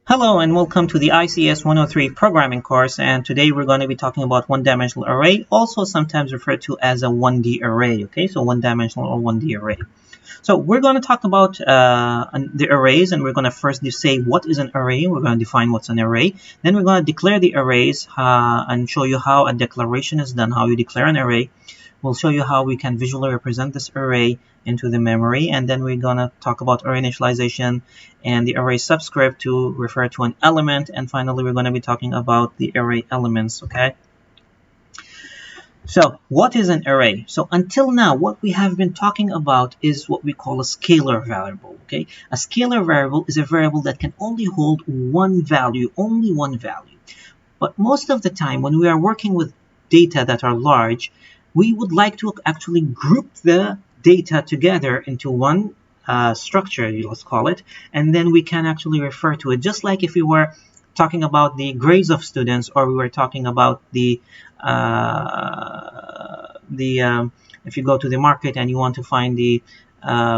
Hello and welcome to the ICS 103 programming course, and today we're going to be talking about one-dimensional array, also sometimes referred to as a 1D array. Okay, so one-dimensional or 1D array. So we're going to talk about the arrays, and we're going to first say what is an array. We're going to define what's an array. Then we're going to declare the arrays and show you how a declaration is done, how you declare an array. We'll show you how we can visually represent this array into the memory, and then we're going to talk about array initialization and the array subscript to refer to an element, and finally we're going to be talking about the array elements. Okay, so what is an array? So until now what we have been talking about is what we call a scalar variable. Okay, a scalar variable is a variable that can only hold one value, only one value. But most of the time when we are working with data that are large, we would like to actually group the data together into one structure, let's call it, and then we can actually refer to it, just like if we were talking about the grades of students, or we were talking about the if you go to the market and you want to find the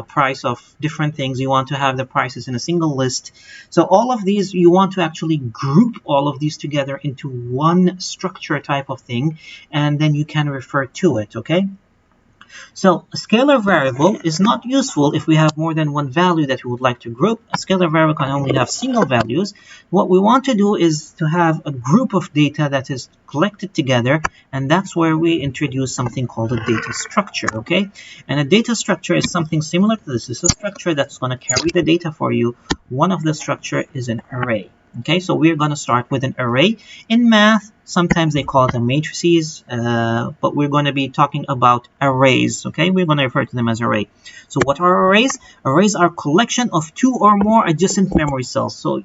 price of different things, you want to have the prices in a single list. So all of these, you want to actually group all of these together into one structure type of thing, and then you can refer to it. Okay, so a scalar variable is not useful if we have more than one value that we would like to group. A scalar variable can only have single values. What we want to do is to have a group of data that is collected together, and that's where we introduce something called a data structure. Okay, and a data structure is something similar to this. It's a structure that's going to carry the data for you. One of the structure is an array. Okay, so we're going to start with an array. In math, sometimes they call it a matrices, but we're going to be talking about arrays. Okay, we're going to refer to them as array. So what are arrays? Arrays are collection of two or more adjacent memory cells. So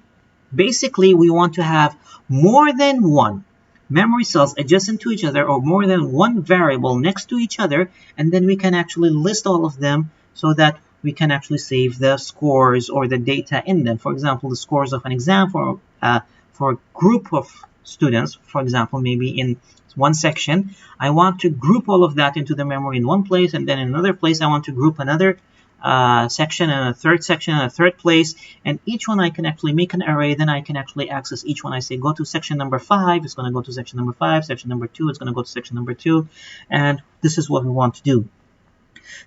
basically, we want to have more than one memory cells adjacent to each other, or more than one variable next to each other, and then we can actually list all of them so that we can actually save the scores or the data in them. For example, the scores of an exam for a group of students, for example, maybe in one section, I want to group all of that into the memory in one place, and then in another place I want to group another section, and a third section, and a third place, and each one I can actually make an array. Then I can actually access each one. I say go to section number 5, it's going to go to section number 5, section number 2, it's going to go to section number 2, and this is what we want to do.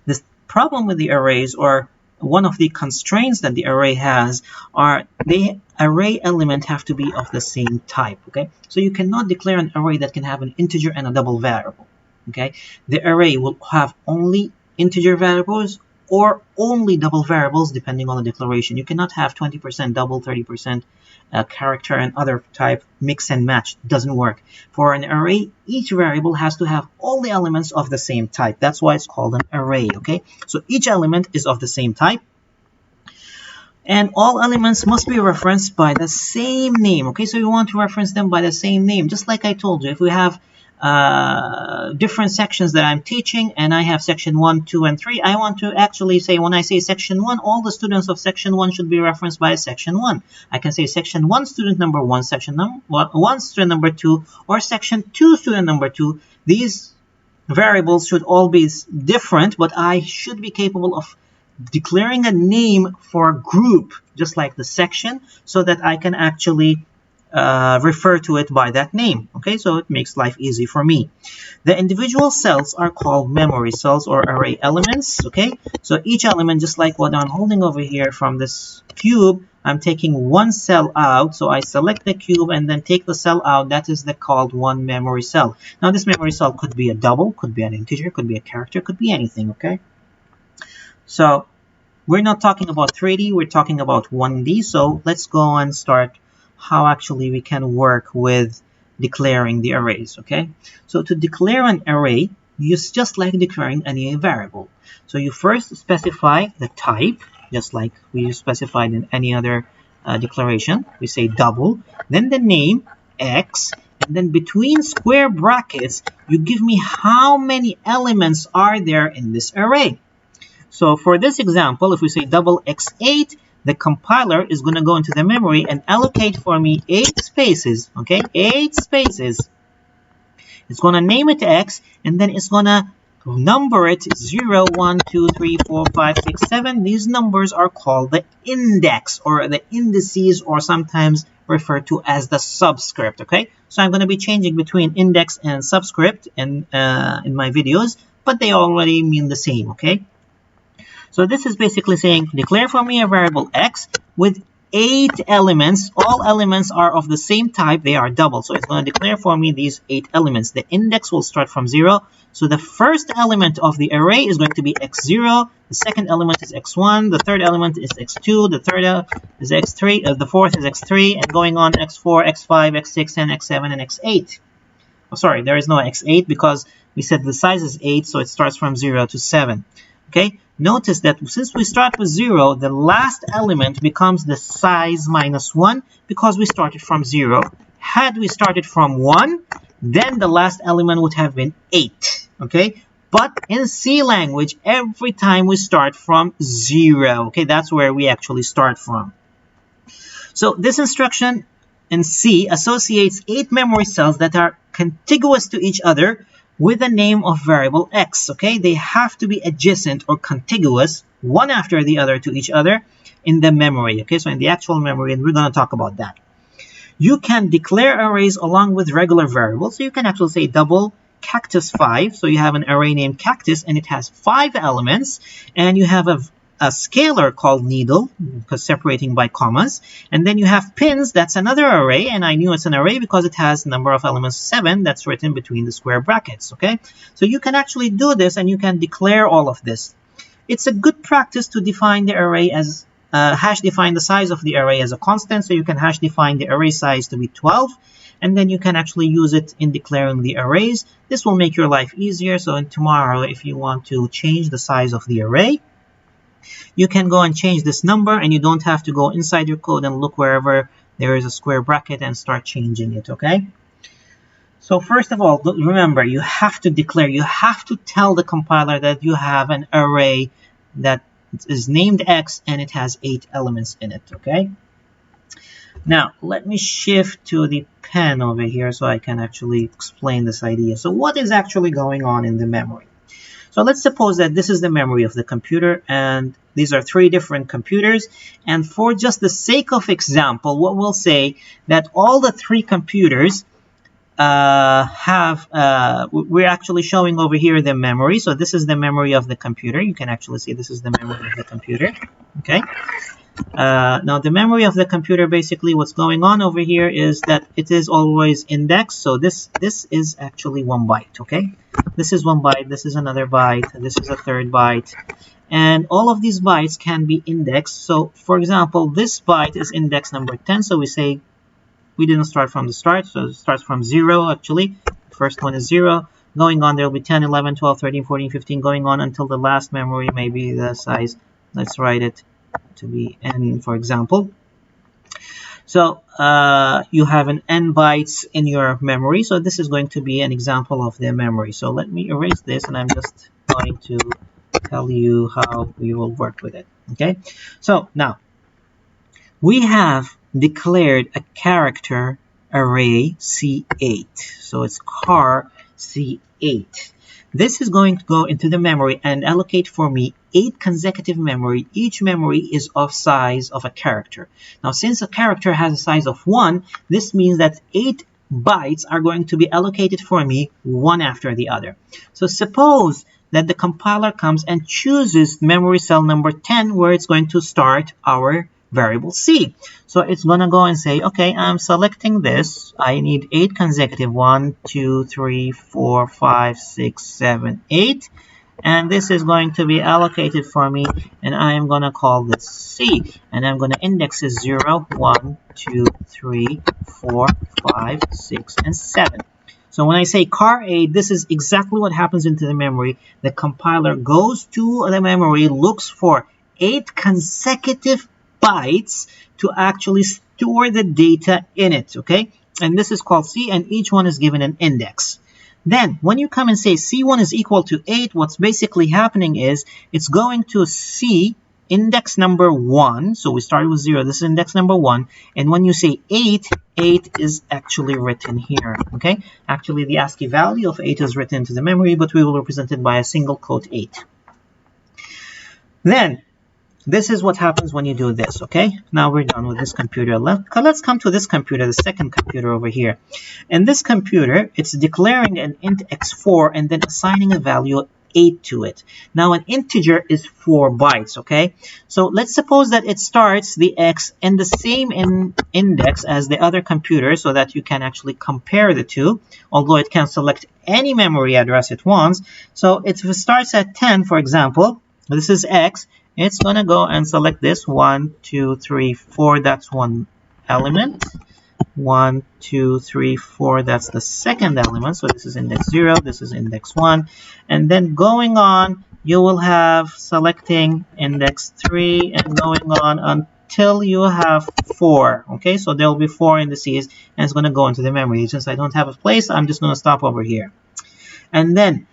This problem with the arrays, or one of the constraints that the array has, are the array element have to be of the same type. Okay, so you cannot declare an array that can have an integer and a double variable. Okay, the array will have only integer variables or only double variables depending on the declaration. You cannot have 20% double, 30% character and other type mix and match. Doesn't work. For an array, each variable has to have all the elements of the same type. That's why it's called an array. Okay, so each element is of the same type, and all elements must be referenced by the same name. Okay, so you want to reference them by the same name, just like I told you. If we have different sections that I'm teaching, and I have section 1, 2, and 3, I want to actually say, when I say section 1, all the students of section 1 should be referenced by section 1. I can say section 1 student number 1, section number 1 student number 2, or section 2 student number 2. These variables should all be different, but I should be capable of declaring a name for a group, just like the section, so that I can actually refer to it by that name. Okay, so it makes life easy for me. The individual cells are called memory cells or array elements. Okay, so each element, just like what I'm holding over here from this cube, I'm taking one cell out. So I select the cube and then take the cell out. That is called one memory cell. Now this memory cell could be a double, could be an integer, could be a character, could be anything. Okay, so we're not talking about 3D, we're talking about 1D. So let's go and start how actually we can work with declaring the arrays. Okay, so to declare an array, it's just like declaring any variable. So you first specify the type, just like we specified in any other declaration. We say double, then the name x, and then between square brackets you give me how many elements are there in this array. So for this example, if we say double x8, the compiler is going to go into the memory and allocate for me 8 spaces. Okay, 8 spaces. It's going to name it x, and then it's going to number it 0, 1, 2, 3, 4, 5, 6, 7. These numbers are called the index or the indices, or sometimes referred to as the subscript. Okay, so I'm going to be changing between index and subscript in my videos, but they already mean the same. Okay, so this is basically saying declare for me a variable x with 8 elements. All elements are of the same type. They are double. So it's going to declare for me these 8 elements. The index will start from 0. So the first element of the array is going to be x0. The second element is x1. The third element is x2. The third is x3. The fourth is x3. And going on x4, x5, x6, and x7, and x8. Oh, sorry, there is no x8 because we said the size is 8. So it starts from 0 to 7. Okay. Notice that since we start with 0, the last element becomes the size minus 1 because we started from 0. Had we started from 1, then the last element would have been 8. Okay? But in C language, every time we start from 0. Okay? That's where we actually start from. So this instruction in C associates 8 memory cells that are contiguous to each other with the name of variable x. Okay, they have to be adjacent or contiguous, one after the other to each other in the memory. Okay, so in the actual memory, and we're going to talk about that. You can declare arrays along with regular variables. So you can actually say double cactus 5. So you have an array named cactus and it has 5 elements, and you have a scalar called needle, because separating by commas, and then you have pins. That's another array, and I knew it's an array because it has number of elements 7 that's written between the square brackets. Okay, so you can actually do this and you can declare all of this. It's a good practice to define the array as hash define the size of the array as a constant. So you can hash define the array size to be 12, and then you can actually use it in declaring the arrays. This will make your life easier. So tomorrow, if you want to change the size of the array, you can go and change this number, and you don't have to go inside your code and look wherever there is a square bracket and start changing it. Okay, so first of all, remember, you have to declare, you have to tell the compiler that you have an array that is named x and it has 8 elements in it. Okay, now let me shift to the pen over here so I can actually explain this idea. So what is actually going on in the memory? So let's suppose that this is the memory of the computer, and these are 3 different computers. And for just the sake of example, what we'll say that all the 3 computers we're actually showing over here the memory. So this is the memory of the computer. You can actually see this is the memory of the computer. Okay. Now the memory of the computer, basically what's going on over here is that it is always indexed. So this is actually 1 byte. Okay, this is 1 byte, this is another byte, this is a third byte, and all of these bytes can be indexed. So for example, this byte is index number 10. So we say we didn't start from the start, so it starts from 0 actually. The first one is 0. Going on, there will be 10, 11, 12, 13, 14, 15, going on until the last memory, maybe the size, let's write it to be n, for example. So you have an n bytes in your memory. So this is going to be an example of the memory. So let me erase this, and I'm just going to tell you how we will work with it. Okay, so now we have declared a character array C8. So it's car C8. This is going to go into the memory and allocate for me 8 consecutive memory. Each memory is of size of a character. Now, since a character has a size of 1, this means that 8 bytes are going to be allocated for me one after the other. So suppose that the compiler comes and chooses memory cell number 10, where it's going to start our variable C. So it's going to go and say, okay, I'm selecting this. I need 8 consecutive, 1, 2, 3, 4, 5, 6, 7, 8. And this is going to be allocated for me, and I am going to call this C. And I'm going to index it 0, 1, 2, 3, 4, 5, 6, and 7. So when I say car 8, this is exactly what happens into the memory. The compiler goes to the memory, looks for 8 consecutive bytes to actually store the data in it. Okay, and this is called C, and each one is given an index. Then when you come and say C1 is equal to 8, what's basically happening is it's going to see index number 1. So we started with 0. This is index number 1. And when you say 8, 8 is actually written here. Okay? Actually, the ASCII value of 8 is written into the memory, but we will represent it by a single quote 8. Then, this is what happens when you do this, okay? Now we're done with this computer. Let's come to this computer, the second computer over here. In this computer, it's declaring an int x4 and then assigning a value 8 to it. Now an integer is 4 bytes, okay? So let's suppose that it starts the x in the same index as the other computer so that you can actually compare the two, although it can select any memory address it wants. So if it starts at 10, for example, this is x, it's going to go and select this 1, 2, 3, 4. That's one element. 1, 2, 3, 4. That's the second element. So this is index 0. This is index 1. And then going on, you will have selecting index 3 and going on until you have 4. Okay, so there will be 4 indices and it's going to go into the memory. Since I don't have a place, I'm just going to stop over here. And then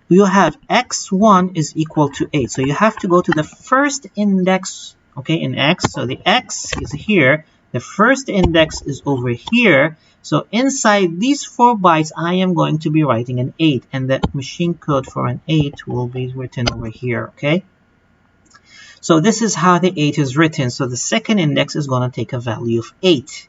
you have x1 is equal to 8. So you have to go to the first index, okay, in x. So the x is here. The first index is over here. So inside these 4 bytes, I am going to be writing an 8. And the machine code for an 8 will be written over here, okay? So this is how the 8 is written. So the second index is going to take a value of 8.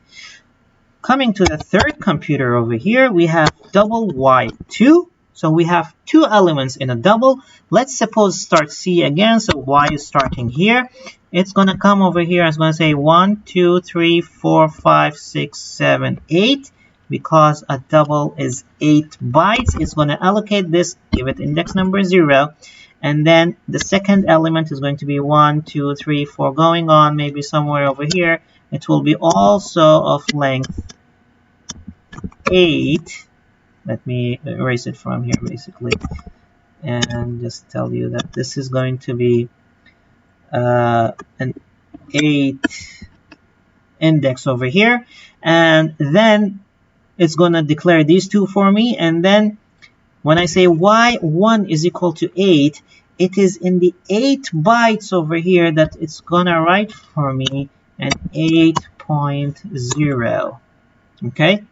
Coming to the third computer over here, we have double y2. So we have 2 elements in a double. Let's suppose start C again. So y is starting here. It's going to come over here. It's going to say 1, 2, 3, 4, 5, 6, 7, 8. Because a double is 8 bytes, it's going to allocate this, give it index number 0. And then the second element is going to be 1, 2, 3, 4, going on, maybe somewhere over here. It will be also of length 8. Let me erase it from here, basically, and just tell you that this is going to be an 8 index over here. And then it's going to declare these two for me. And then when I say y1 is equal to 8, it is in the 8 bytes over here that it's going to write for me an 8.0. Okay?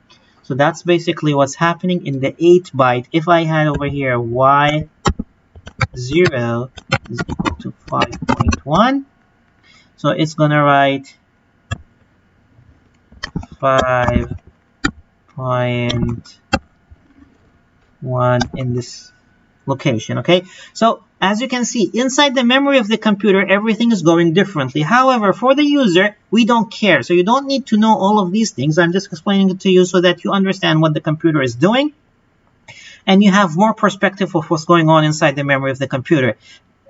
So that's basically what's happening in the 8 byte. If I had over here y0 is equal to 5.1, so it's going to write 5.1 in this location, okay? So as you can see, inside the memory of the computer, everything is going differently. However, for the user, we don't care. So you don't need to know all of these things. I'm just explaining it to you so that you understand what the computer is doing. And you have more perspective of what's going on inside the memory of the computer.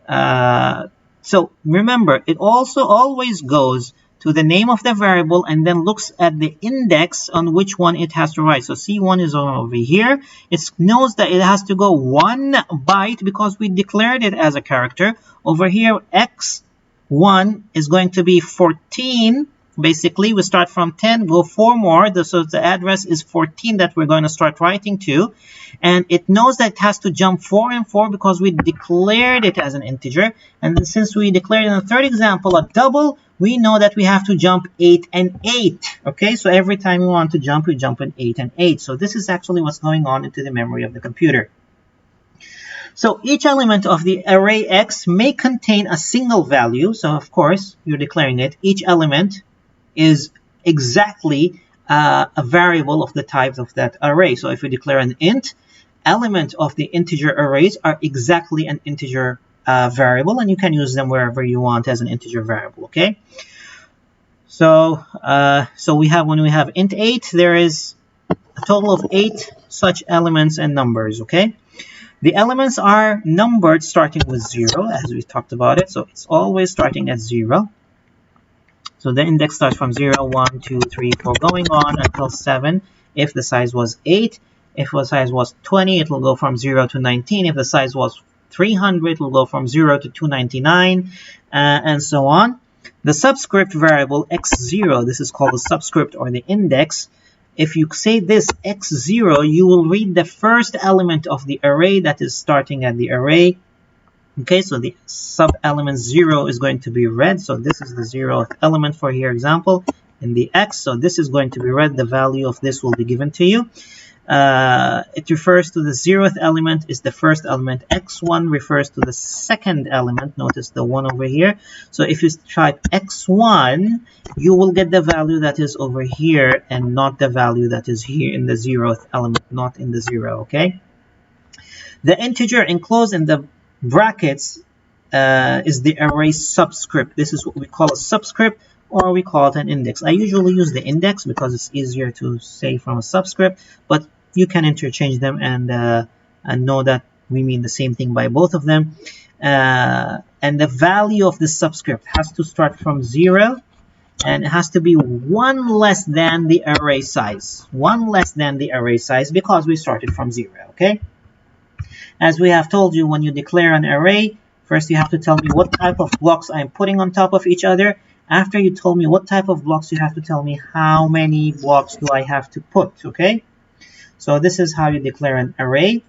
So remember, it also always goes to the name of the variable and then looks at the index on which one it has to write. So C1 is over here. It knows that it has to go 1 byte because we declared it as a character. Over here, X1 is going to be 14. Basically, we start from 10, go 4 more. So the address is 14 that we're going to start writing to. And it knows that it has to jump 4 and 4 because we declared it as an integer. And then since we declared in the third example a double, we know that we have to jump 8 and 8. Okay, so every time we want to jump, we jump in 8 and 8. So this is actually what's going on into the memory of the computer. So each element of the array X may contain a single value. So of course, you're declaring it. Each element is exactly a variable of the type of that array. So if you declare an int, element of the integer arrays are exactly an integer variable, and you can use them wherever you want as an integer variable. Okay. So we have, when we have int 8, there is a total of 8 such elements and numbers. Okay. The elements are numbered starting with 0, as we talked about it. So it's always starting at 0. So the index starts from 0, 1, 2, 3, 4, going on until 7. If the size was 8, if the size was 20, it will go from 0 to 19. If the size was 300, it will go from 0 to 299, and so on. The subscript variable x0, this is called the subscript or the index. If you say this x0, you will read the first element of the array that is starting at the array Okay, so the sub element 0 is going to be red. So this is the 0th element for here example in the x. So this is going to be red. The value of this will be given to you. It refers to the 0th element is the first element. X1 refers to the second element. Notice the 1 over here. So if you type X1, you will get the value that is over here and not the value that is here in the 0th element, not in the 0, okay? The integer enclosed in the brackets is the array subscript. This is what we call a subscript, or we call it an index. I usually use the index because it's easier to say from a subscript, but you can interchange them and know that we mean the same thing by both of them. And the value of this subscript has to start from 0, and it has to be 1 less than the array size. 1 less than the array size because we started from 0, okay? As we have told you, when you declare an array, first you have to tell me what type of blocks I'm putting on top of each other. After you told me what type of blocks, you have to tell me how many blocks do I have to put, okay? So this is how you declare an array.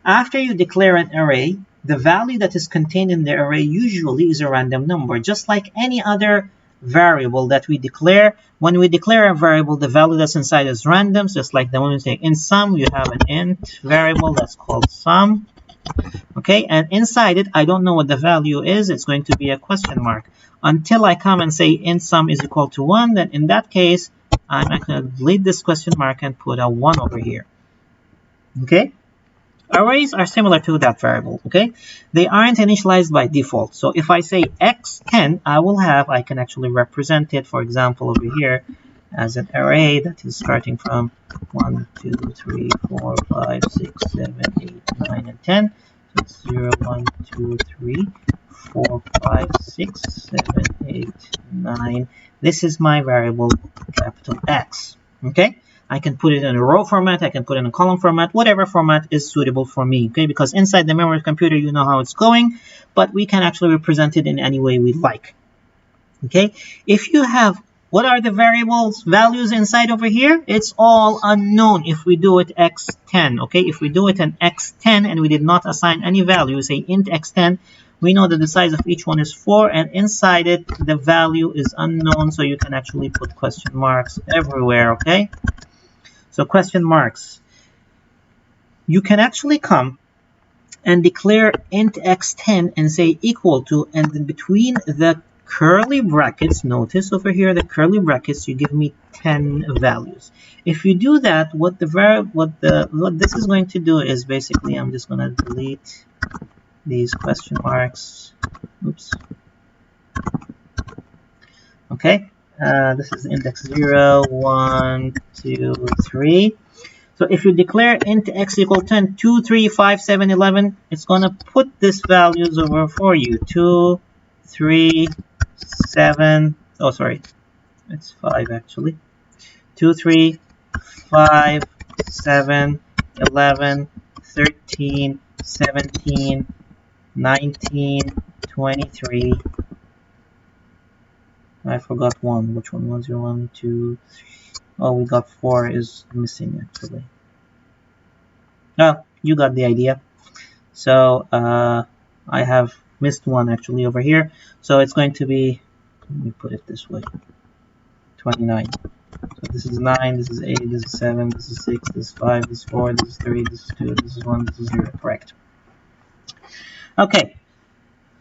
After you declare an array, the value that is contained in the array usually is a random number, just like any other variable that we declare. When we declare a variable, the value that's inside is random, just like the one we say in sum, you have an int variable that's called sum. Okay, and inside it, I don't know what the value is. It's going to be a question mark. Until I come and say int sum is equal to 1, then in that case, I'm going to delete this question mark and put a 1 over here. Okay? Arrays are similar to that variable, okay? They aren't initialized by default. So if I say x10, I can actually represent it, for example, over here as an array that is starting from 1, 2, 3, 4, 5, 6, 7, 8, 9, and 10. So it's 0, 1, 2, 3, 4, 5, 6, 7, 8, 9. This is my variable capital X, okay? I can put it in a row format, I can put it in a column format, whatever format is suitable for me, okay? Because inside the memory computer, you know how it's going, but we can actually represent it in any way we like, okay? If you have, what are the variables values inside over here? It's all unknown if we do it x10, okay? If we do it an x10 and we did not assign any value, say int x10, we know that the size of each one is 4, and inside it, the value is unknown, so you can actually put question marks everywhere, okay? So question marks. You can actually come and declare int x10 and say equal to, and then between the curly brackets, notice over here the curly brackets, you give me 10 values. If you do that, what this is going to do is basically, I'm just going to delete these question marks. Oops. Okay. This is index 0, 1, 2, 3. So if you declare int x equal 10, 2, 3, 5, 7, 11, it's going to put these values over for you. 2, 3, 7, oh sorry, it's 5 actually. 2, 3, 5, 7, 11, 13, 17, 19, 23. I forgot one. Which one was your 1, 2, 3? Oh, we got 4 is missing actually. Oh, you got the idea. So I have missed one actually over here. So it's going to be, let me put it this way, 29. So this is 9, this is 8, this is 7, this is 6, this is 5, this is 4, this is 3, this is 2, this is 1, this is 0. Correct. Okay.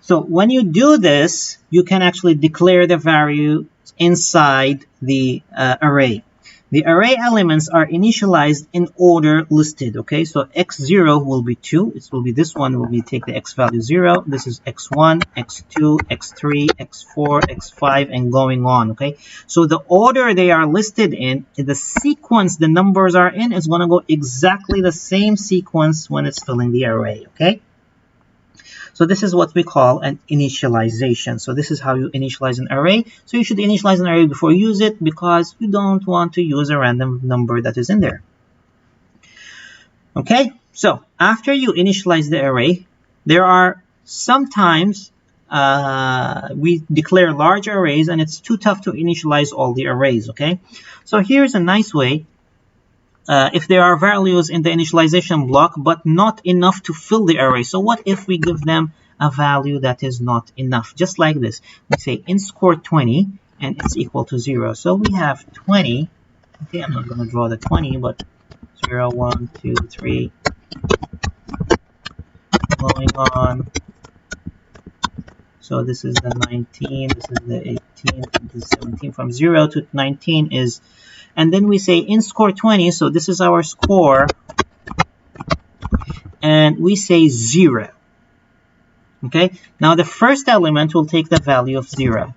So when you do this, you can actually declare the value inside the array. The array elements are initialized in order listed, okay? So x0 will be 2. It will be this one, will be take the x value 0. This is x1, x2, x3, x4, x5, and going on, okay? So the order they are listed in, the sequence the numbers are in, is going to go exactly the same sequence when it's filling the array, okay? So this is what we call an initialization. So this is how you initialize an array. So you should initialize an array before you use it, because you don't want to use a random number that is in there. Okay, so after you initialize the array, there are sometimes we declare large arrays and it's too tough to initialize all the arrays, okay? So here's a nice way. If there are values in the initialization block, but not enough to fill the array. So what if we give them a value that is not enough. Just like this. We say int score 20 and it's equal to 0. So we have 20. Okay, I'm not going to draw the 20, but 0, 1, 2, 3. Going on. So this is the 19, this is the 18, this is 17. From 0 to 19 is, and then we say int score 20. So this is our score. And we say 0. Okay, now the first element will take the value of 0.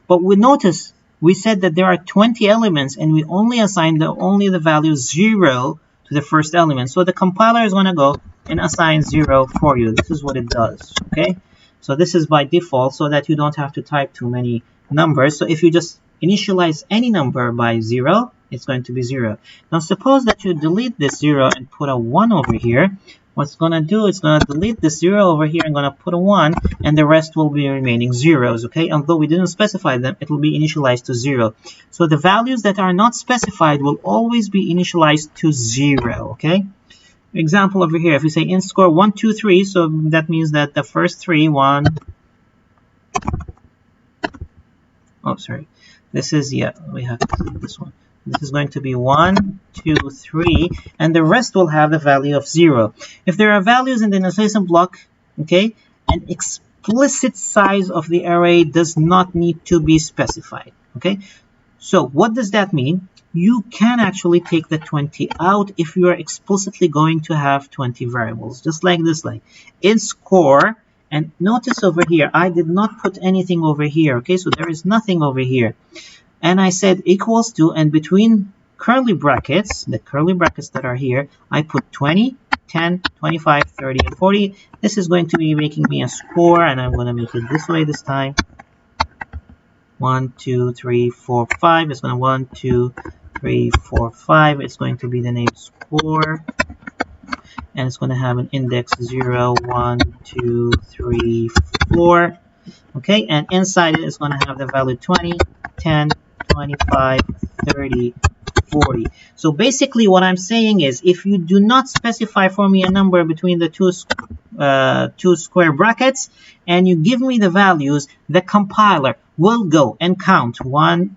But we notice we said that there are 20 elements and we only assign the value 0 to the first element. So the compiler is going to go and assign 0 for you. This is what it does. Okay, so this is by default so that you don't have to type too many numbers. So if you just initialize any number by 0, it's going to be 0. Now suppose that you delete this 0 and put a 1 over here. What's going to do, it's going to delete this 0 over here and going to put a 1, and the rest will be remaining zeros, okay? Although we didn't specify them, it will be initialized to 0. So the values that are not specified will always be initialized to 0, okay? Example over here, if we say int score 1, 2, 3, so that means that the first 3, 1, oh, sorry. This is, yeah, we have to delete this one. This is going to be 1, 2, 3, and the rest will have the value of 0. If there are values in the initialization block, okay, an explicit size of the array does not need to be specified, okay? So what does that mean? You can actually take the 20 out if you are explicitly going to have 20 variables, just like this, like int score. And notice over here, I did not put anything over here, okay? So there is nothing over here. And I said equals to, and between curly brackets, the curly brackets that are here, I put 20, 10, 25, 30, and 40. This is going to be making me a score, and I'm going to make it this way this time. 1, 2, 3, 4, 5. It's going to 1, 2, 3, 4, 5. It's going to be the name score. And it's going to have an index 0, 1, 2, 3, 4. Okay, and inside it is going to have the value 20, 10, 25, 30, 40. So basically what I'm saying is if you do not specify for me a number between the two square brackets and you give me the values, the compiler will go and count 1,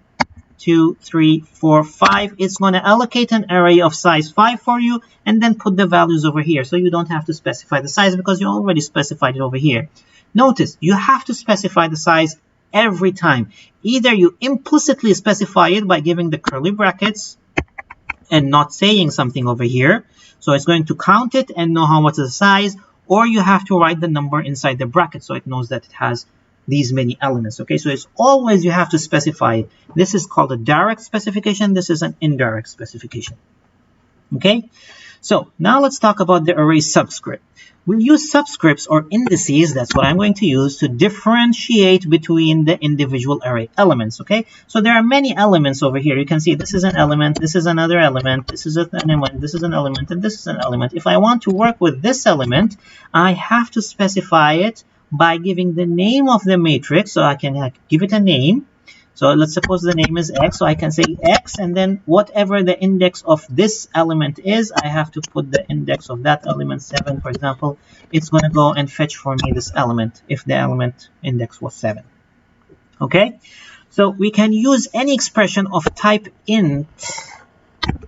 2, 3, 4, 5. It's going to allocate an array of size 5 for you and then put the values over here. So you don't have to specify the size because you already specified it over here. Notice you have to specify the size every time. Either you implicitly specify it by giving the curly brackets and not saying something over here. So it's going to count it and know how much is the size, or you have to write the number inside the bracket so it knows that it has these many elements. Okay, so it's always you have to specify it. This is called a direct specification. This is an indirect specification. Okay, so now let's talk about the array subscript. We use subscripts or indices, that's what I'm going to use, to differentiate between the individual array elements, okay? So there are many elements over here. You can see this is an element, this is another element, this is an element, this is an element, and this is an element. If I want to work with this element, I have to specify it by giving the name of the matrix, so I can give it a name. So let's suppose the name is X, so I can say X, and then whatever the index of this element is, I have to put the index of that element, 7, for example. It's going to go and fetch for me this element if the element index was 7. Okay, so we can use any expression of type int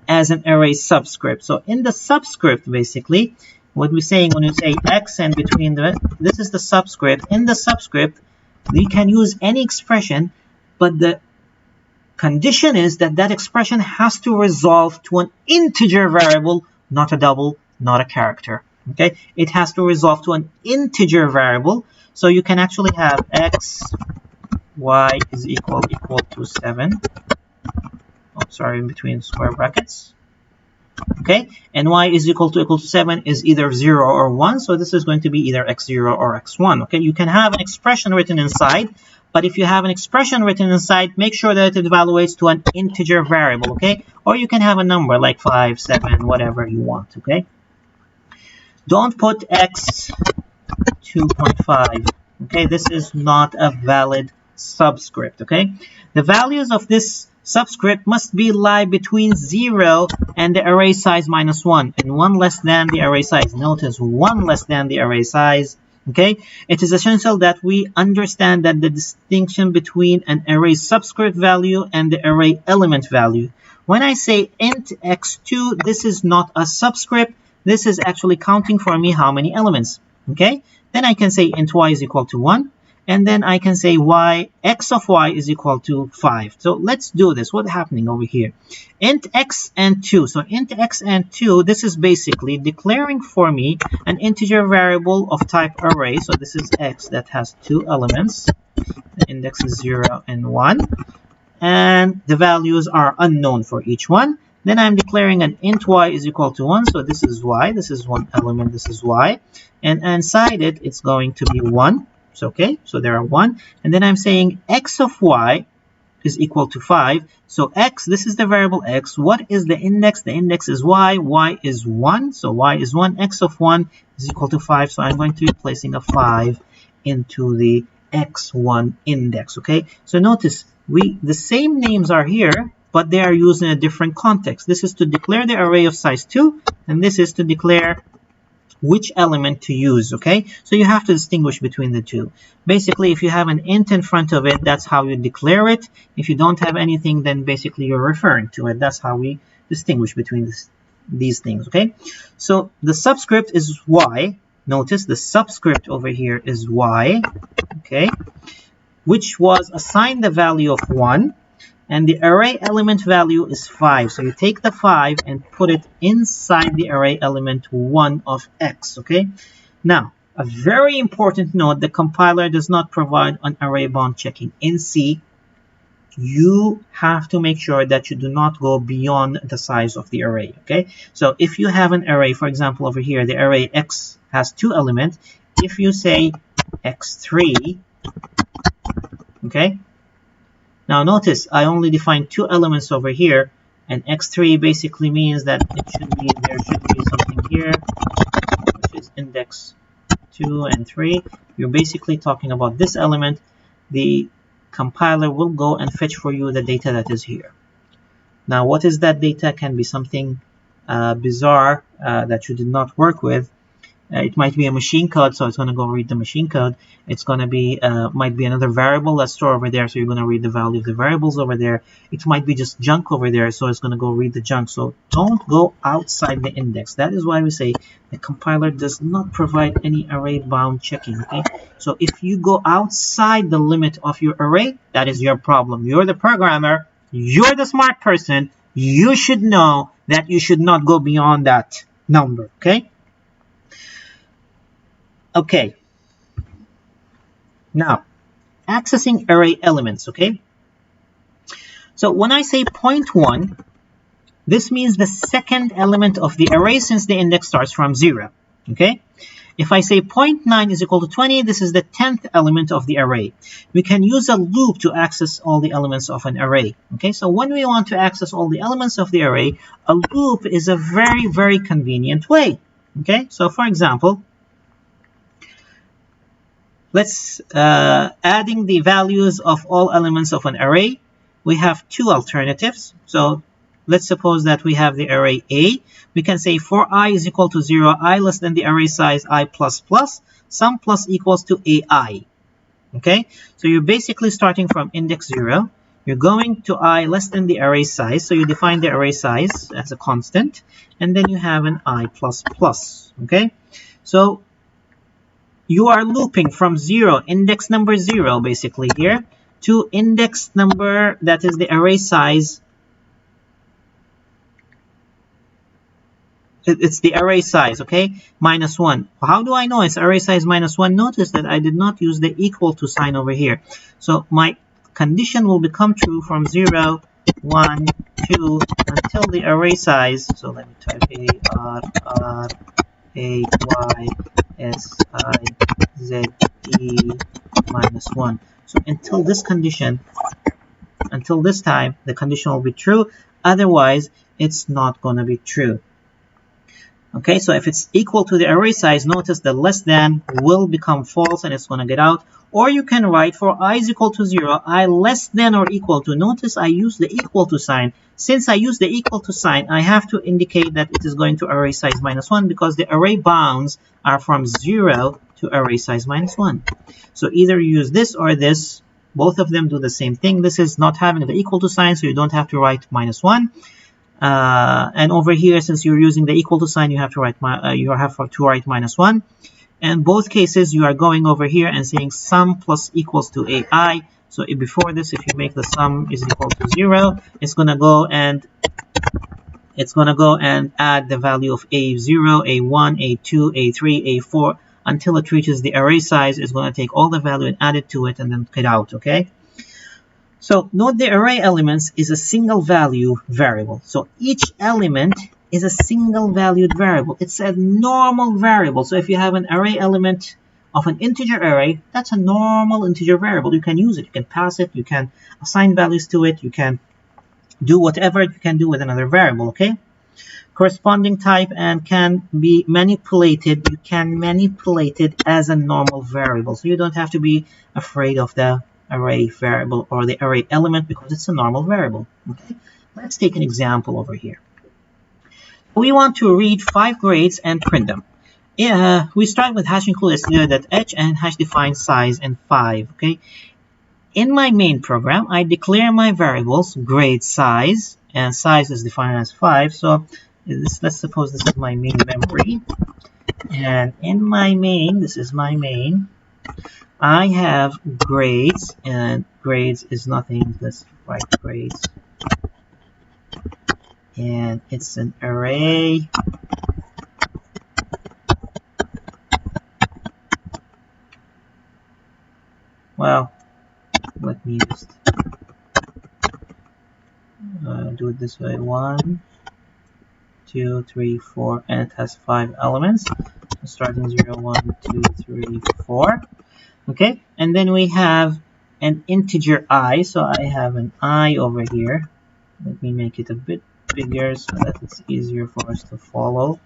as an array subscript. So in the subscript, basically, what we're saying when you say X and between this is the subscript. In the subscript, we can use any expression, but the condition is that that expression has to resolve to an integer variable, not a double, not a character. Okay, it has to resolve to an integer variable. So you can actually have x, y is equal to 7. Oh, sorry, in between square brackets. Okay, and y is equal to 7 is either 0 or 1. So this is going to be either x0 or x1. Okay, you can have an expression written inside. But if you have an expression written inside, make sure that it evaluates to an integer variable, okay? Or you can have a number like 5, 7, whatever you want, okay? Don't put x 2.5, okay? This is not a valid subscript, okay? The values of this subscript must lie between 0 and the array size minus 1, and 1 less than the array size. Notice 1 less than the array size Okay, it is essential that we understand that the distinction between an array subscript value and the array element value. When I say int x2, this is not a subscript. This is actually counting for me how many elements. Okay, then I can say int y is equal to 1. And then I can say x of y is equal to 5. So let's do this. What's happening over here? Int x and 2. So int x and 2, this is basically declaring for me an integer variable of type array. So this is x that has 2 elements. The index is 0 and 1. And the values are unknown for each one. Then I'm declaring an int y is equal to 1. So this is y. This is one element. This is y. And inside it, it's going to be 1. So, okay, so there are 1. And then I'm saying x of y is equal to 5. So x, this is the variable x. What is the index? The index is y. Y is 1. So y is 1. X of 1 is equal to 5. So I'm going to be placing a 5 into the x1 index. Okay, so notice the same names are here, but they are used in a different context. This is to declare the array of size 2, and this is to declare which element to use. Okay, so you have to distinguish between the two. Basically, if you have an int in front of it, that's how you declare it. If you don't have anything, then basically you're referring to it. That's how we distinguish between these things. Okay, so the subscript is y. Notice the subscript over here is y, okay, which was assigned the value of 1. And the array element value is 5. So you take the 5 and put it inside the array element 1 of x. Okay. Now, a very important note, the compiler does not provide an array bound checking. In C, you have to make sure that you do not go beyond the size of the array. Okay. So if you have an array, for example, over here, the array x has 2 elements. If you say x3, okay. Now notice I only defined 2 elements over here, and x3 basically means that there should be something here, which is index 2 and 3. You're basically talking about this element. The compiler will go and fetch for you the data that is here. Now what is that data? Can be something bizarre that you did not work with. It might be a machine code, so it's going to go read the machine code. It's going to be, might be another variable that's stored over there, so you're going to read the value of the variables over there. It might be just junk over there, so it's going to go read the junk. So don't go outside the index. That is why we say the compiler does not provide any array bound checking. Okay, so if you go outside the limit of your array, that is your problem. You're the programmer. You're the smart person. You should know that you should not go beyond that number. Okay. Okay, now accessing array elements. Okay, so when I say 0.1, this means the second element of the array since the index starts from 0. Okay, if I say 0.9 is equal to 20, this is the 10th element of the array. We can use a loop to access all the elements of an array. Okay, so when we want to access all the elements of the array, a loop is a very, very convenient way. Okay, so for example, let's adding the values of all elements of an array. We have 2 alternatives. So let's suppose that we have the array A. We can say for I is equal to 0, I less than the array size I plus plus, sum plus equals to AI. Okay, so you're basically starting from index 0. You're going to I less than the array size. So you define the array size as a constant, and then you have an I plus plus. Okay, so you are looping from 0, index number 0 basically here, to index number that is the array size. It's the array size, okay, minus 1. How do I know it's array size minus 1? Notice that I did not use the equal to sign over here. So my condition will become true from 0, 1, 2 until the array size. So let me type ARRAYSIZE minus 1. So until this condition, until this time, the condition will be true. Otherwise, it's not going to be true. Okay, so if it's equal to the array size, notice the less than will become false and it's going to get out. Or you can write for I is equal to 0, I less than or equal to. Notice I use the equal to sign. Since I use the equal to sign, I have to indicate that it is going to array size minus 1 because the array bounds are from 0 to array size minus 1. So either you use this or this. Both of them do the same thing. This is not having the equal to sign, so you don't have to write minus 1. And over here, since you're using the equal to sign, you have to write write minus 1. In both cases, you are going over here and saying sum plus equals to AI. So before this, if you make the sum is equal to 0, it's gonna go and add the value of A0, A1, A2, A3, A4 until it reaches the array size. It's gonna take all the value and add it to it and then get out. Okay. So note the array elements is a single value variable. So each element is a single valued variable. It's a normal variable. So if you have an array element of an integer array, that's a normal integer variable. You can use it, you can pass it, you can assign values to it, you can do whatever you can do with another variable, okay? Corresponding type and can be manipulated. You can manipulate it as a normal variable. So you don't have to be afraid of the array variable or the array element because it's a normal variable. Okay, let's take an example over here. We want to read 5 grades and print them. We start with hash include stdio.h and hash define size and 5. Okay, in my main program, I declare my variables grade size, and size is defined as 5. So let's suppose this is my main memory, and in my main, this is my main. I have grades, and grades is nothing. Let's write grades. And it's an array. Well, let me just do it this way. 1, 2, 3, 4, and it has 5 elements. Starting 0, 1, 2, 3, 4. Okay, and then we have an integer I. So I have an I over here. Let me make it a bit bigger so that it's easier for us to follow.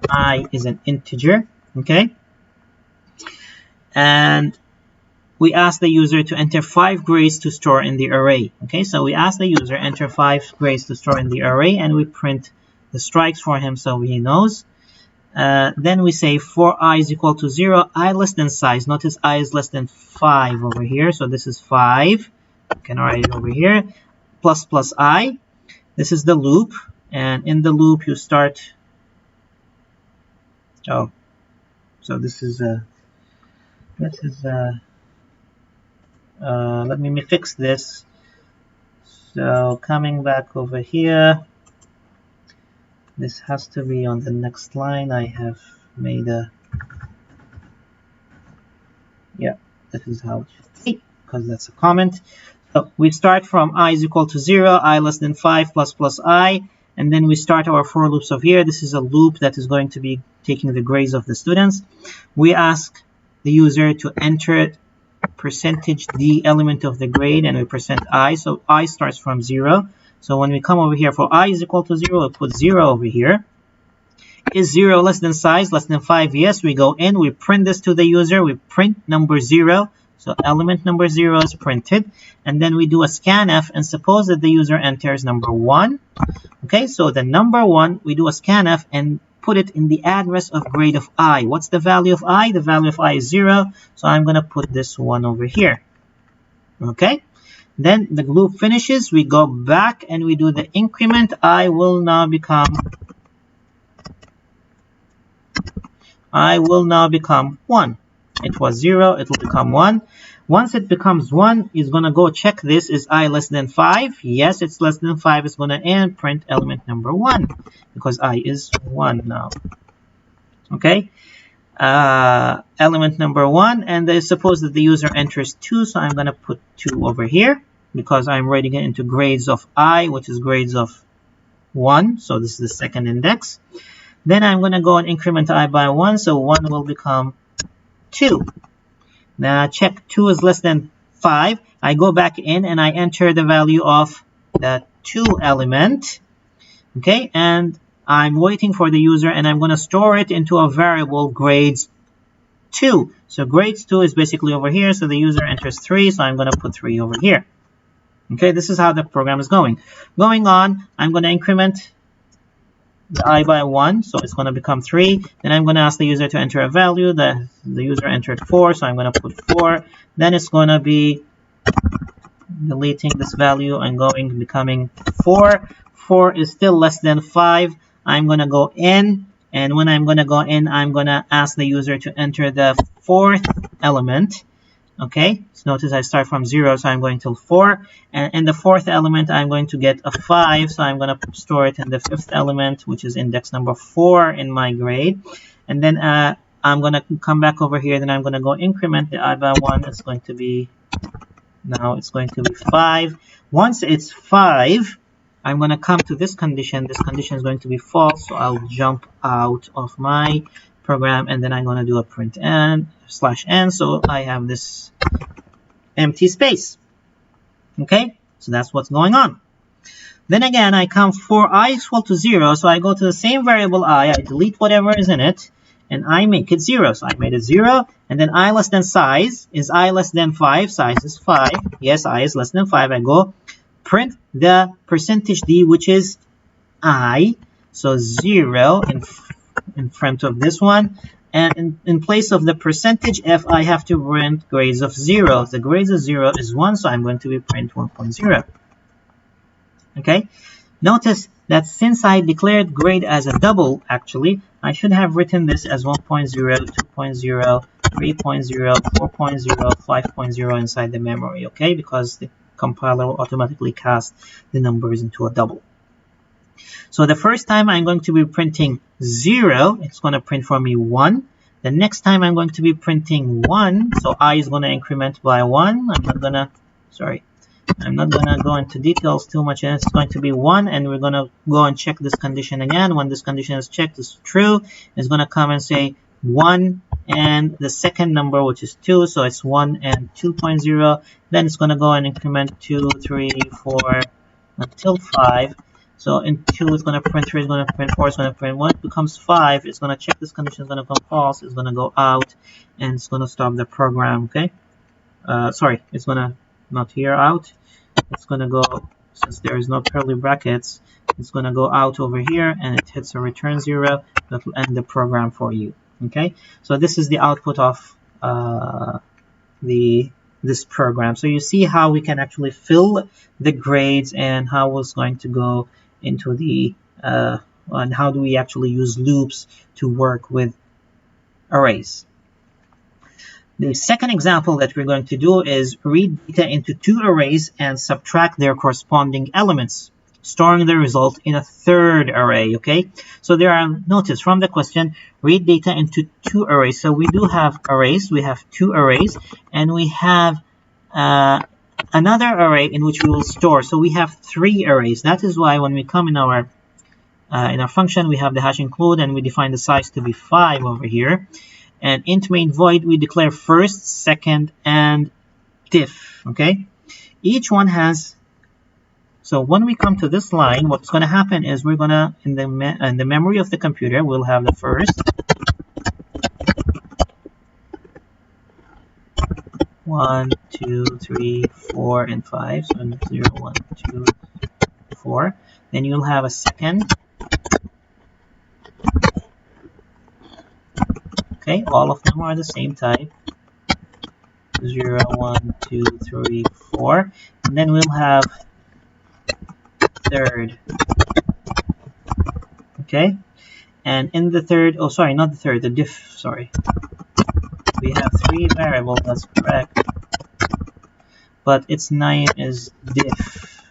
I is an integer, okay? And we ask the user to enter 5 grades to store in the array. Okay, so we ask the user enter 5 grades to store in the array, and we print the strikes for him so he knows. Then we say for I is equal to 0, I less than size. Notice I is less than 5 over here. So this is 5. You can write it over here. Plus plus I. This is the loop. And in the loop you start. Oh. So this is let me fix this. So coming back over here. This has to be on the next line. I have made a... Yeah, this is how it should be, because that's a comment. So we start from I is equal to 0, I less than 5 plus plus I, and then we start our for loops of here. This is a loop that is going to be taking the grades of the students. We ask the user to enter percentage D element of the grade, and we percent I. So I starts from 0. So when we come over here for I is equal to 0, we put 0 over here. Is 0 less than size, less than 5? Yes, we go in, we print this to the user, we print number 0. So element number 0 is printed. And then we do a scanf, and suppose that the user enters number 1. Okay, so the number 1, we do a scanf and put it in the address of grade of I. What's the value of I? The value of I is 0. So I'm going to put this one over here. Okay. Then the loop finishes, we go back and we do the increment. I will now become 1. It was 0, it will become 1. Once it becomes 1, it's going to go check this. Is I less than 5? Yes, it's less than 5. It's going to end print element number 1 because I is 1 now. Okay. Element number 1, and I suppose that the user enters 2, so I'm going to put 2 over here because I'm writing it into grades of I, which is grades of 1, so this is the second index. Then I'm going to go and increment I by 1, so 1 will become 2. Now check 2 is less than 5. I go back in and I enter the value of the 2 element. Okay, and I'm waiting for the user, and I'm going to store it into a variable grades 2. So grades 2 is basically over here. So the user enters 3. So I'm going to put 3 over here. Okay, this is how the program is going. Going on, I'm going to increment the I by 1. So it's going to become 3. Then I'm going to ask the user to enter a value. The user entered 4. So I'm going to put 4. Then it's going to be deleting this value and becoming 4. 4 is still less than 5. I'm going to go in, and when I'm going to go in, I'm going to ask the user to enter the 4th element. Okay, so notice I start from 0, so I'm going till 4, and in the 4th element I'm going to get a 5, so I'm going to store it in the 5th element, which is index number 4 in my grade. And then I'm going to come back over here, then I'm going to go increment the I by 1. It's going to be, now it's going to be 5. Once it's 5, I'm going to come to this condition. This condition is going to be false, so I'll jump out of my program, and then I'm going to do a print n /n, so I have this empty space. Okay, so that's what's going on. Then again, I come for I is equal to 0, so I go to the same variable I delete whatever is in it, and I make it 0. So I made it 0, and then I less than size is I less than 5. Size is 5. Yes, I is less than 5. I go print the percentage d, which is I, so 0 in front of this one, and in place of the percentage f, I have to print grades of 0. The grades of 0 is 1, so I'm going to be print 1.0. Okay, notice that since I declared grade as a double, actually, I should have written this as 1.0, 2.0, 3.0, 4.0, 5.0 inside the memory, okay, because the compiler will automatically cast the numbers into a double. So the first time I'm going to be printing 0, it's going to print for me 1. The next time I'm going to be printing 1, so I is going to increment by 1. I'm not going to go into details too much, and it's going to be 1, and we're going to go and check this condition again. When this condition is checked, is true, it's going to come and say 1 and the second number, which is 2, so it's 1 and 2.0. Then it's going to go and increment 2, 3, 4 until 5. So in 2 it's going to print 3, it's going to print 4, it's going to print 1. It becomes 5, it's going to check this condition, it's going to become false, it's going to go out, and it's going to stop the program. Okay, sorry, it's going to not here out, it's going to go, since there is no curly brackets, it's going to go out over here, and it hits a return 0. That will end the program for you. Okay, so this is the output of this program. So you see how we can actually fill the grades, and how it's going to go into the and how do we actually use loops to work with arrays. The second example that we're going to do is read data into 2 arrays and subtract their corresponding elements, storing the result in a 3rd array. Okay, so there are, notice from the question, read data into 2 arrays. So we do have arrays, we have 2 arrays, and we have another array in which we will store. So we have 3 arrays. That is why when we come in our function, we have the hash include, and we define the size to be 5 over here. And int main void, we declare first, second, and diff. Okay, each one has. So when we come to this line, what's going to happen is we're going to, in the memory of the computer, we'll have the first, 1, 2, 3, 4, and 5. So 0, 1, 2, 4. Then you'll have a second. Okay, all of them are the same type. 0, 1, 2, 3, 4. And then we'll have third. Okay, and in the third, oh sorry, not the third, the diff, sorry. We have 3 variables, that's correct. But its name is diff.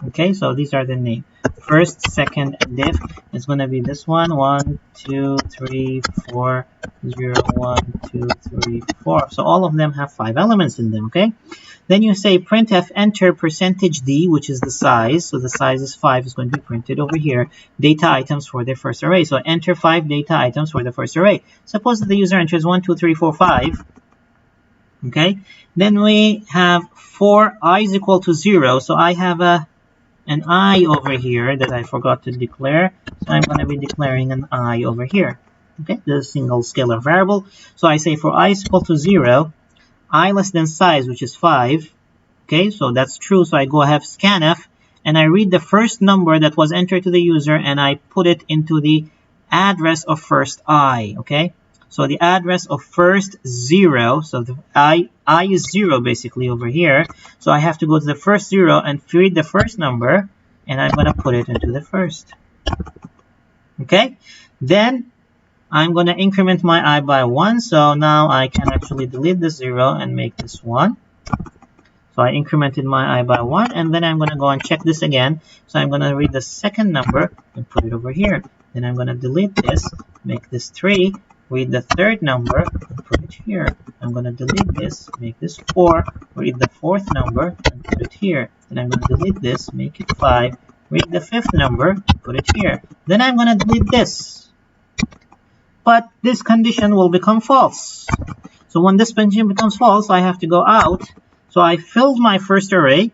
Okay, so these are the name. First, second, and diff is going to be this one. 1, 2, 3, 4, 0, 1, 2, 3, 4. So all of them have 5 elements in them, okay? Then you say printf enter percentage d, which is the size. So the size is 5, is going to be printed over here. Data items for the first array. So enter 5 data items for the first array. Suppose that the user enters 1, 2, 3, 4, 5. Okay. Then we have 4 I is equal to 0. So I have a an I over here that I forgot to declare. So I'm going to be declaring an I over here. Okay, the single scalar variable. So I say for I is equal to 0, I less than size, which is 5. Okay, so that's true. So I go ahead scanf, and I read the first number that was entered to the user, and I put it into the address of first I. Okay, so the address of first 0. So the I is 0 basically over here. So I have to go to the first 0 and read the first number, and I'm going to put it into the first. Okay, then I'm going to increment my I by 1, so now I can actually delete the 0 and make this 1. So I incremented my I by 1, and then I'm going to go and check this again. So I'm going to read the second number and put it over here. Then I'm going to delete this, make this 3, read the third number and put it here. I'm going to delete this, make this 4, read the fourth number and put it here. Then I'm going to delete this, make it 5, read the fifth number, put it here. Then I'm going to delete this. But this condition will become false. So when this condition becomes false, I have to go out. So I filled my first array.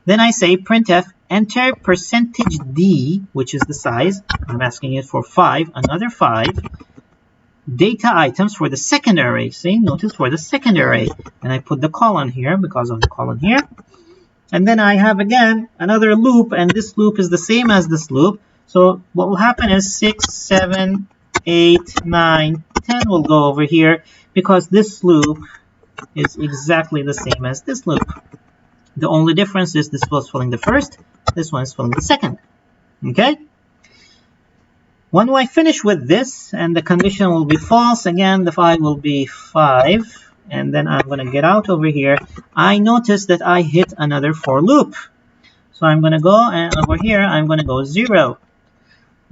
Then I say printf, enter percentage %d, which is the size. I'm asking it for 5, another 5. Data items for the second array. See, notice for the second array. And I put the colon here because of the colon here. And then I have again another loop, and this loop is the same as this loop. So what will happen is 6, 7, 8, 9, 10 will go over here because this loop is exactly the same as this loop. The only difference is this was filling the first, this one is filling the second. Okay? When I finish with this and the condition will be false, again the I will be 5, and then I'm going to get out over here. I notice that I hit another for loop. So I'm going to go, and over here I'm going to go 0.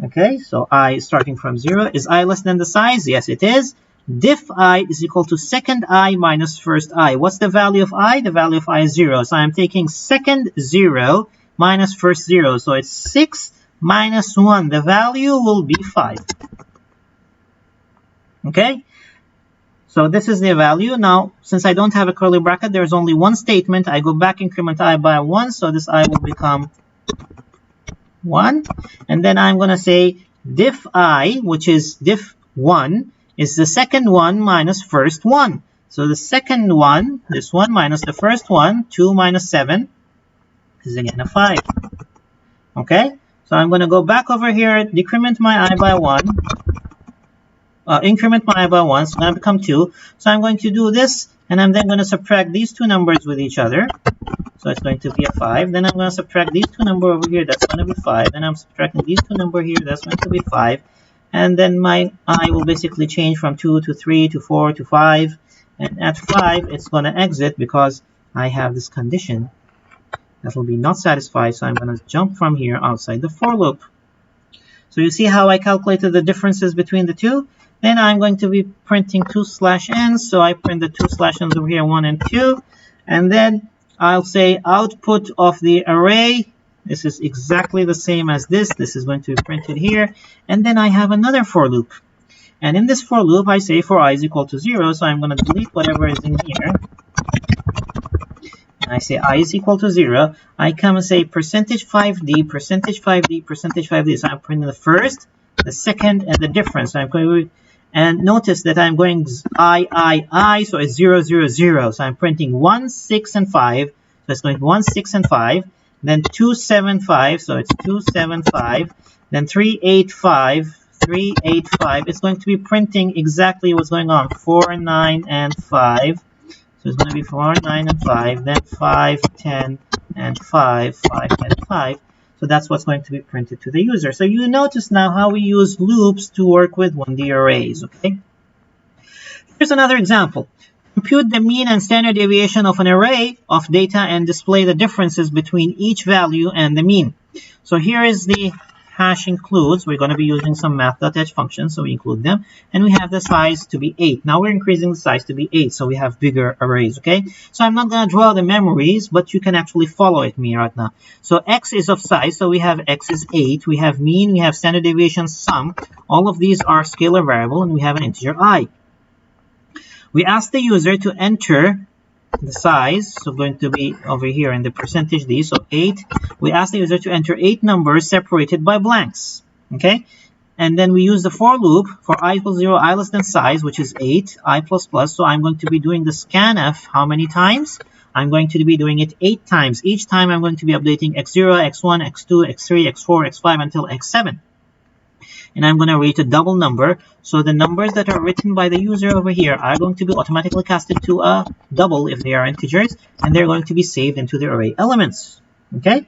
Okay, so I starting from 0. Is I less than the size? Yes, it is. Diff I is equal to second I minus first I. What's the value of I? The value of I is 0. So I'm taking second 0 minus first 0. So it's 6 minus 1. The value will be 5. Okay, so this is the value. Now, since I don't have a curly bracket, there's only one statement. I go back, increment I by 1. So this I will become 1, and then I'm going to say diff I, which is diff 1, is the second 1 minus first 1. So the second one, this one minus the first one, 2 minus 7 is again a 5. Okay, so I'm going to go back over here, decrement my I by 1, increment my I by 1, so it's going to become 2. So I'm going to do this, and I'm then going to subtract these two numbers with each other. So it's going to be a 5. Then I'm going to subtract these two numbers over here. That's going to be 5. Then I'm subtracting these two numbers here. That's going to be 5. And then my I will basically change from 2 to 3 to 4 to 5. And at 5, it's going to exit because I have this condition that will be not satisfied. So I'm going to jump from here outside the for loop. So you see how I calculated the differences between the two? Then I'm going to be printing 2/n. So I print the 2/n's over here, 1 and 2. And then I'll say output of the array. This is exactly the same as this. This is going to be printed here. And then I have another for loop. And in this for loop, I say for I is equal to 0. So I'm going to delete whatever is in here. And I say I is equal to 0. I come and say percentage 5d, percentage 5d, percentage 5d. So I'm printing the first, the second, and the difference. So I'm going to, and notice that I'm going I, so it's 0, 0, 0. So I'm printing 1, 6, and 5. So it's going 1, 6, and 5. Then 2, 7, 5. So it's 2, 7, 5. Then 3, 8, 5. 3, 8, 5. It's going to be printing exactly what's going on. 4, 9, and 5. So it's going to be 4, 9, and 5. Then 5, 10, and 5. 5, 10, and 5. So that's what's going to be printed to the user. So you notice now how we use loops to work with 1D arrays, okay? Here's another example. Compute the mean and standard deviation of an array of data and display the differences between each value and the mean. So here is the hash includes. We're going to be using some math.h functions, so we include them. And we have the size to be 8. Now we're increasing the size to be 8, so we have bigger arrays, okay? So I'm not going to draw the memories, but you can actually follow it me right now. So x is of size, so we have x is 8. We have mean, we have standard deviation, sum. All of these are scalar variable, and we have an integer I. We ask the user to enter the size, so going to be over here in the percentage d, so 8. We ask the user to enter 8 numbers separated by blanks. Okay, and then we use the for loop for I equals 0, I less than size, which is 8, I plus plus. So I'm going to be doing the scanf how many times? I'm going to be doing it 8 times. Each time I'm going to be updating x0, x1, x2, x3, x4, x5 until x7. And I'm going to read a double number. So the numbers that are written by the user over here are going to be automatically casted to a double if they are integers, and they're going to be saved into the array elements. Okay?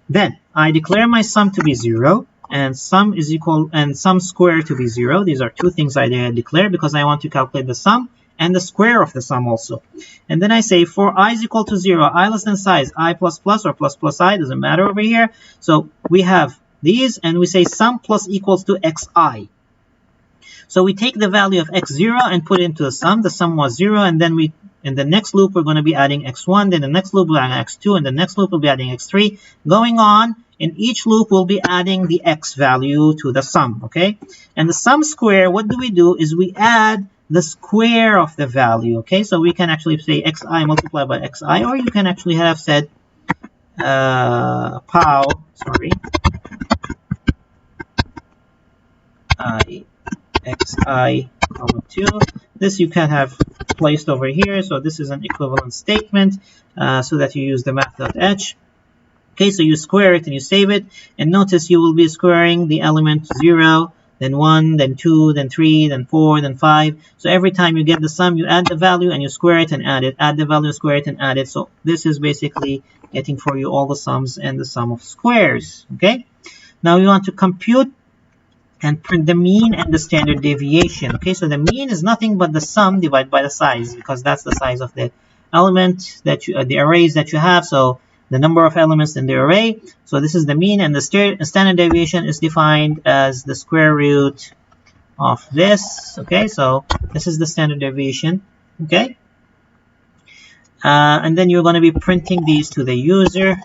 Then I declare my sum to be 0 and sum is equal and sum square to be 0. These are two things I declare because I want to calculate the sum and the square of the sum also. And then I say for I is equal to 0, I less than size, I plus plus or plus plus I, doesn't matter over here. So we have these, and we say sum plus equals to xi. So we take the value of x0 and put it into the sum. The sum was 0, and then we, in the next loop, we're going to be adding x1, then the next loop we'll be adding x2, and the next loop we'll be adding x3. Going on, in each loop, we'll be adding the x value to the sum, okay? And the sum square, what do? Is we add the square of the value, okay? So we can actually say xi multiplied by xi, or you can actually have said xi, comma 2. This you can have placed over here. So this is an equivalent statement so that you use the math.h. Okay, so you square it and you save it. And notice you will be squaring the element 0, then 1, then 2, then 3, then 4, then 5. So every time you get the sum, you add the value and you square it and add it. Add the value, square it, and add it. So this is basically getting for you all the sums and the sum of squares. Okay, now you want to compute and print the mean and the standard deviation. Okay, so the mean is nothing but the sum divided by the size, because that's the size of the element that you, the arrays that you have. So the number of elements in the array. So this is the mean, and the standard deviation is defined as the square root of this. Okay, so this is the standard deviation. Okay, and then you're going to be printing these to the user.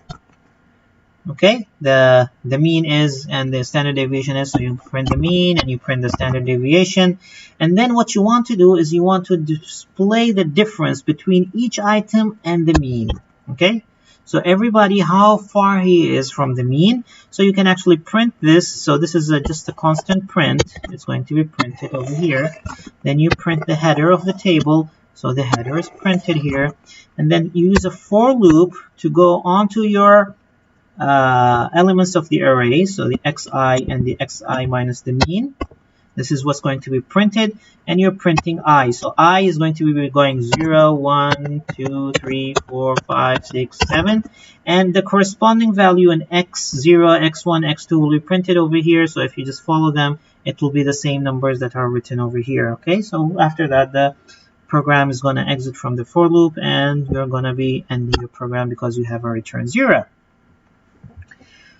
Okay, the mean is and the standard deviation is, so you print the mean and you print the standard deviation. And then what you want to do is you want to display the difference between each item and the mean. Okay, so everybody how far he is from the mean. So you can actually print this. So this is just a constant print. It's going to be printed over here. Then you print the header of the table. So the header is printed here. And then use a for loop to go onto your elements of the array, so the xi and the xi minus the mean. This is what's going to be printed, and you're printing I. So I is going to be going 0, 1, 2, 3, 4, 5, 6, 7, and the corresponding value in x0, x1, x2 will be printed over here. So if you just follow them, it will be the same numbers that are written over here. Okay, so after that, the program is going to exit from the for loop, and you're going to be ending your program because you have a return 0.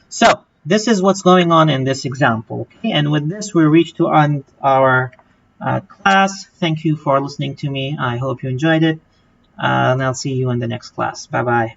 So this is what's going on in this example. Okay? And with this, we reach to end our class. Thank you for listening to me. I hope you enjoyed it. And I'll see you in the next class. Bye-bye.